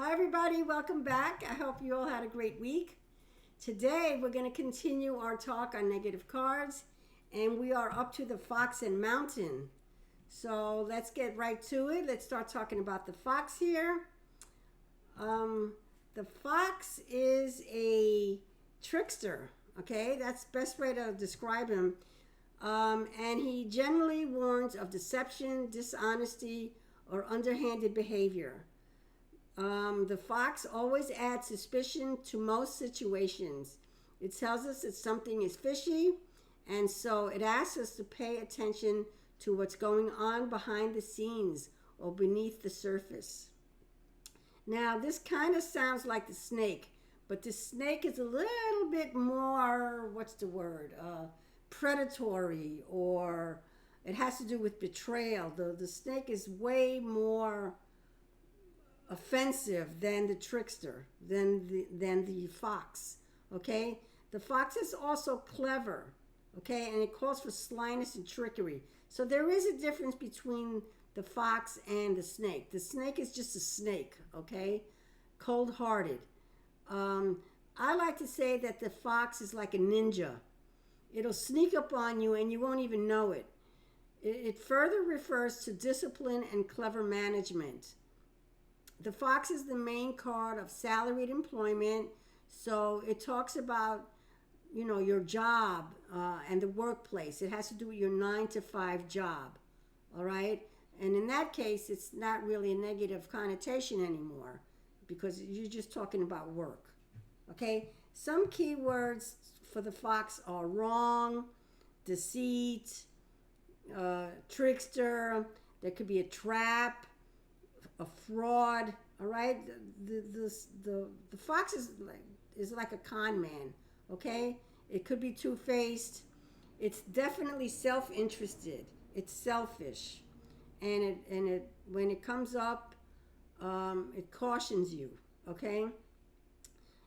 Hi, everybody. Welcome back. I hope you all had a great week. Today, we're going to continue our talk on negative cards, and we are up to the Fox and Mountain. So let's get right to it. Let's start talking about the Fox here. The Fox is a trickster, okay? That's the best way to describe him. And he generally warns of deception, dishonesty, or underhanded behavior. The fox always adds suspicion to most situations. It tells us that something is fishy, and so it asks us to pay attention to what's going on behind the scenes or beneath the surface. Now, this kind of sounds like the snake, but the snake is a little bit more, what's the word, predatory, or it has to do with betrayal. The snake is way more offensive than the trickster, than the fox. Okay, the fox is also clever. Okay, and it calls for slyness and trickery. So there is a difference between the fox and the snake. The snake is just a snake. Okay, cold-hearted. I like to say that the fox is like a ninja. It'll sneak up on you and you won't even know it. It further refers to discipline and clever management. The fox is the main card of salaried employment, so it talks about, your job and the workplace. It has to do with your 9 to 5 job, all right? And in that case, it's not really a negative connotation anymore because you're just talking about work, okay? Some key words for the fox are wrong, deceit, trickster. There could be a trap, a fraud. All right, the fox is like a con man. Okay, it could be two-faced. It's definitely self-interested. It's selfish, and it when it comes up, it cautions you. Okay.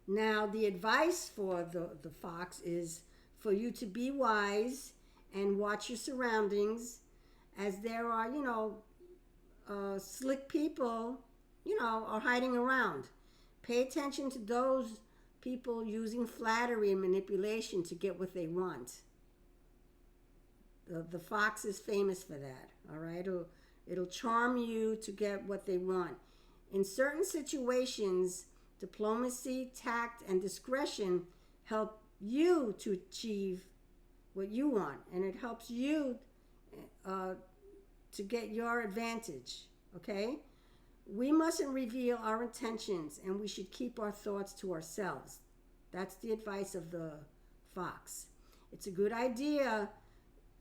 Now the advice for the fox is for you to be wise and watch your surroundings, as there are slick people, are hiding around. Pay attention to those people using flattery and manipulation to get what they want. The fox is famous for that, all right? It'll charm you to get what they want. In certain situations, diplomacy, tact, and discretion help you to achieve what you want, and it helps you to get your advantage, okay? We mustn't reveal our intentions, and we should keep our thoughts to ourselves. That's the advice of the fox. It's a good idea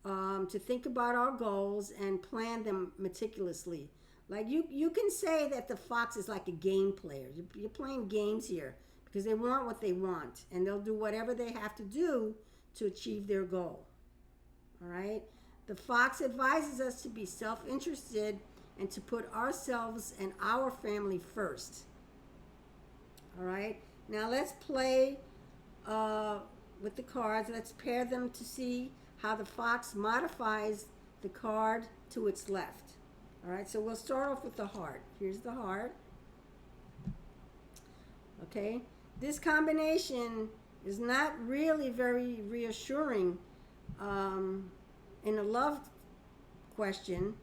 to think about our goals and plan them meticulously. Like you can say that the fox is like a game player. You're playing games here because they want what they want, and they'll do whatever they have to do to achieve their goal. All right? The fox advises us to be self-interested and to put ourselves and our family first. All right? Now let's play with the cards. Let's pair them to see how the fox modifies the card to its left. All right? So we'll start off with the heart. Here's the heart. Okay? This combination is not really very reassuring in a love question,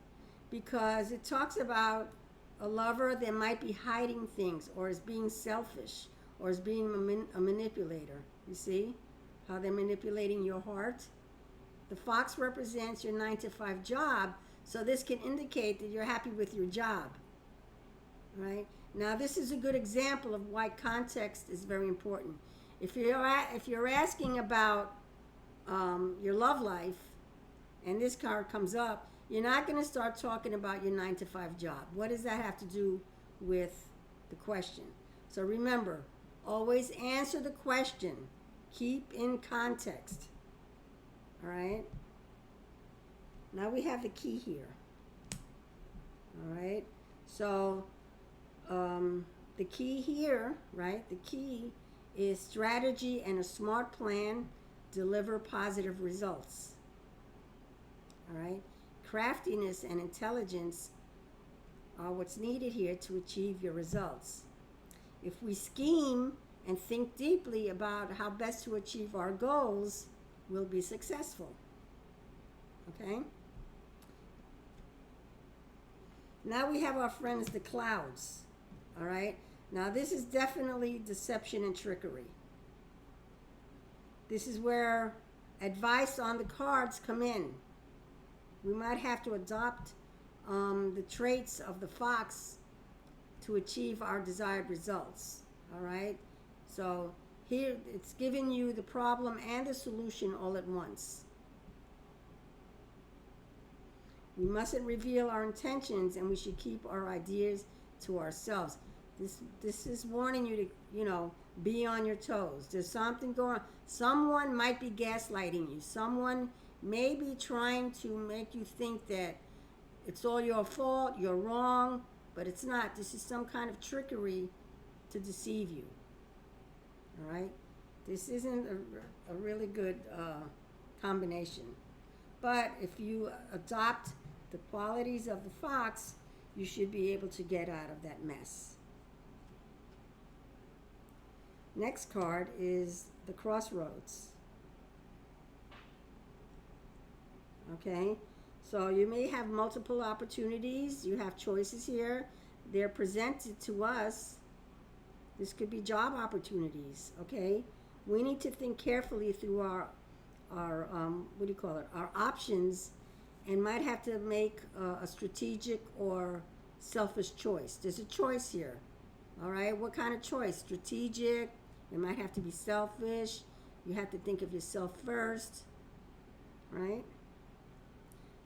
because it talks about a lover that might be hiding things, or is being selfish, or is being a manipulator. You see how they're manipulating your heart? The fox represents your 9 to 5 job, so this can indicate that you're happy with your job. Right? Now, this is a good example of why context is very important. If you're asking about your love life, and this card comes up, you're not going to start talking about your 9 to 5 job. What does that have to do with the question? So remember, always answer the question. Keep in context. All right? Now we have the key here. All right? So the key here, right? The key is strategy and a smart plan deliver positive results. All right? Craftiness and intelligence are what's needed here to achieve your results. if we scheme and think deeply about how best to achieve our goals, we'll be successful. Okay? Now we have our friends, the clouds. All right? Now, this is definitely deception and trickery. This is where advice on the cards come in. We might have to adopt the traits of the fox to achieve our desired results. All right? So here it's giving you the problem and the solution all at once. We mustn't reveal our intentions, and we should keep our ideas to ourselves. This is warning you to, be on your toes. There's something going on. Someone might be gaslighting you. Someone may be trying to make you think that it's all your fault, you're wrong, but it's not. This is some kind of trickery to deceive you. All right? This isn't a really good combination. But if you adopt the qualities of the fox, you should be able to get out of that mess. Next card is the crossroads. Okay, so you may have multiple opportunities. You have choices here. They're presented to us. This could be job opportunities. Okay, we need to think carefully through our our options, and might have to make a strategic or selfish choice. There's a choice here. All right, what kind of choice? Strategic. It might have to be selfish. You have to think of yourself first, right?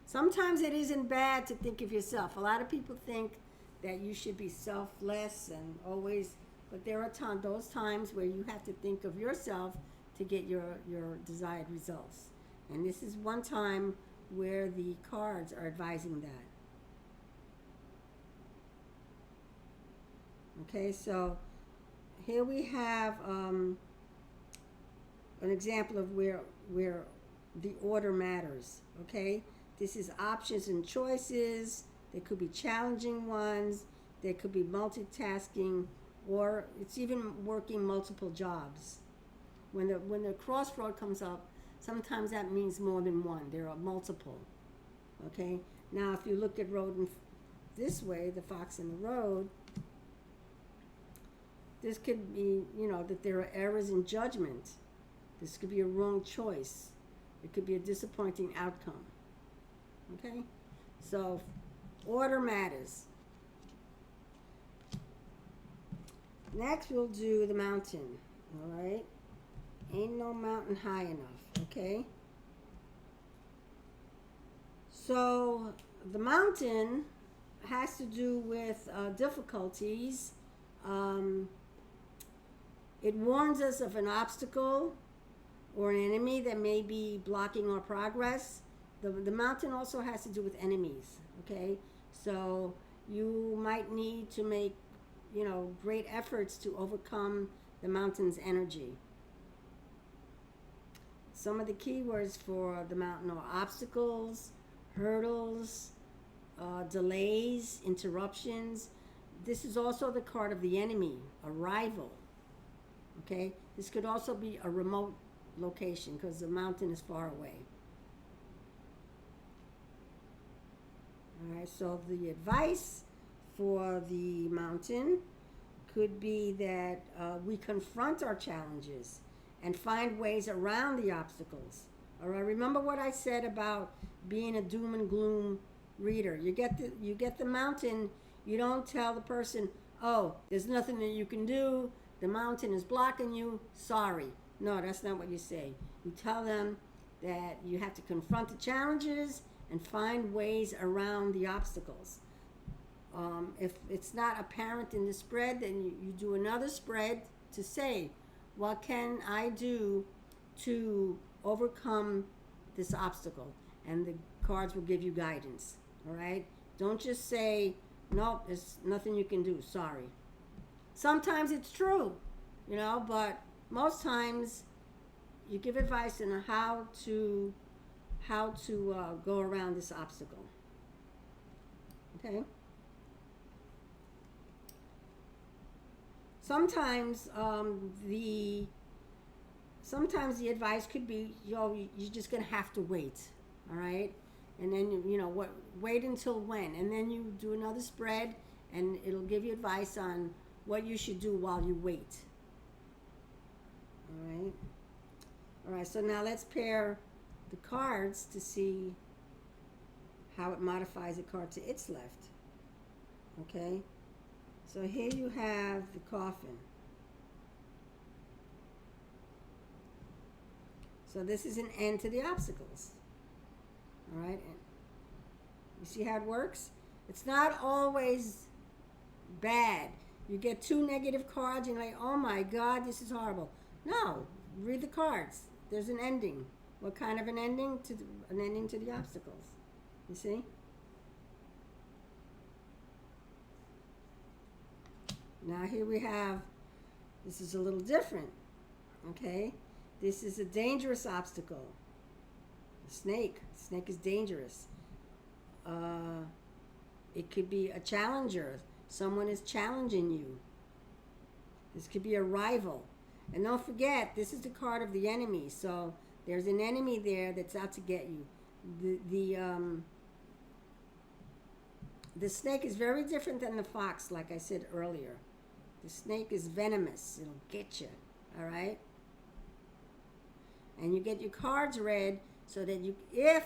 Sometimes it isn't bad to think of yourself. A lot of people think that you should be selfless and always, but there are those times where you have to think of yourself to get your desired results. And this is one time where the cards are advising that. Okay, so here we have an example of where the order matters. Okay, this is options and choices. There could be challenging ones. There could be multitasking, or it's even working multiple jobs. When the crossroad comes up, sometimes that means more than one. There are multiple. Okay, now if you look at road this way, the fox in the road, this could be, that there are errors in judgment. This could be a wrong choice. It could be a disappointing outcome. Okay? So, order matters. Next, we'll do the mountain. All right? Ain't no mountain high enough. Okay? So, the mountain has to do with difficulties. It warns us of an obstacle or an enemy that may be blocking our progress. The mountain also has to do with enemies, okay? So you might need to make, great efforts to overcome the mountain's energy. Some of the key words for the mountain are obstacles, hurdles, delays, interruptions. This is also the card of the enemy, a rival. Okay, this could also be a remote location because the mountain is far away. All right, so the advice for the mountain could be that we confront our challenges and find ways around the obstacles. All right, remember what I said about being a doom and gloom reader. You get the mountain. You don't tell the person, "Oh, there's nothing that you can do. The mountain is blocking you. Sorry." No, that's not what you say. You tell them that you have to confront the challenges and find ways around the obstacles. If it's not apparent in the spread, then you do another spread to say, what can I do to overcome this obstacle? And the cards will give you guidance. All right? Don't just say, "Nope, there's nothing you can do. Sorry." Sometimes it's true, but most times you give advice on how to go around this obstacle. Okay? sometimes sometimes the advice could be, you're just gonna have to wait, all right? And then what? Wait until when? And then you do another spread, and it'll give you advice on what you should do while you wait. All right. All right. So now let's pair the cards to see how it modifies a card to its left. Okay. So here you have the coffin. So this is an end to the obstacles. All right. And you see how it works? It's not always bad. You get two negative cards and you're like, oh my God, this is horrible. No, read the cards. There's an ending. What kind of an ending? An ending to the obstacles. You see? Now here we have, this is a little different. Okay? This is a dangerous obstacle. A snake. Snake is dangerous. It could be a challenger. Someone is challenging you. This could be a rival. And don't forget, this is the card of the enemy. So there's an enemy there that's out to get you. The snake is very different than the fox, like I said earlier. The snake is venomous. It'll get you. All right? And you get your cards read so that if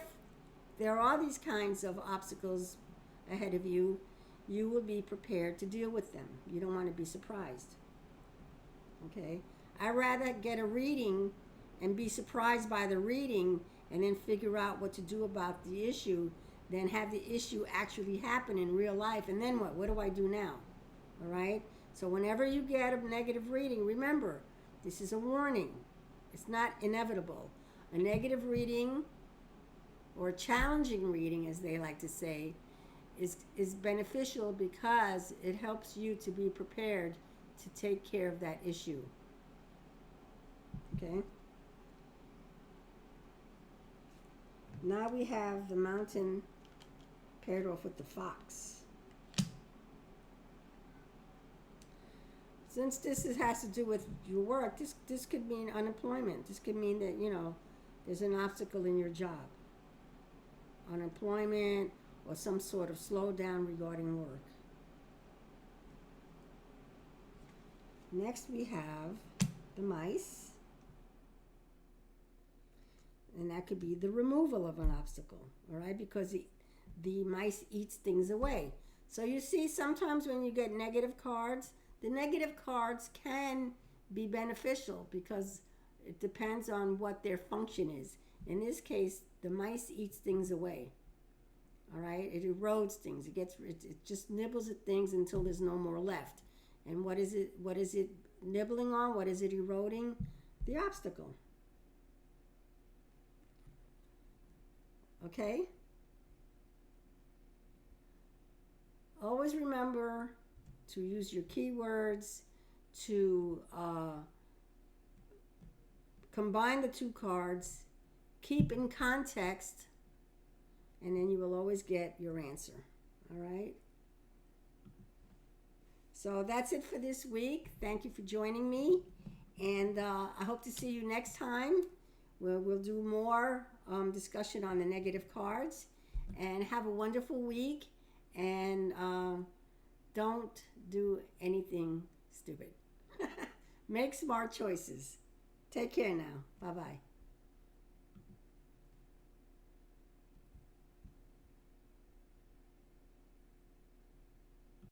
there are these kinds of obstacles ahead of you, you will be prepared to deal with them. You don't want to be surprised. Okay? I'd rather get a reading and be surprised by the reading and then figure out what to do about the issue than have the issue actually happen in real life. And then what? What do I do now? All right? So whenever you get a negative reading, remember, this is a warning. It's not inevitable. A negative reading, or a challenging reading, as they like to say, is beneficial because it helps you to be prepared to take care of that issue. Okay? Now we have the mountain paired off with the fox. Since this has to do with your work, this could mean unemployment. This could mean that, there's an obstacle in your job. Unemployment or some sort of slowdown regarding work. Next we have the mice. And that could be the removal of an obstacle, all right? Because the mice eats things away. So you see, sometimes when you get negative cards, the negative cards can be beneficial because it depends on what their function is. In this case, the mice eats things away. All right? It erodes things. It just nibbles at things until there's no more left. And what is it nibbling on? What is it eroding? The obstacle. Okay? Always remember to use your keywords to combine the two cards, keep in context, and then you will always get your answer. All right? So that's it for this week. Thank you for joining me, and I hope to see you next time. We'll do more discussion on the negative cards, and have a wonderful week, and don't do anything stupid. Make smart choices. Take care now. Bye-bye.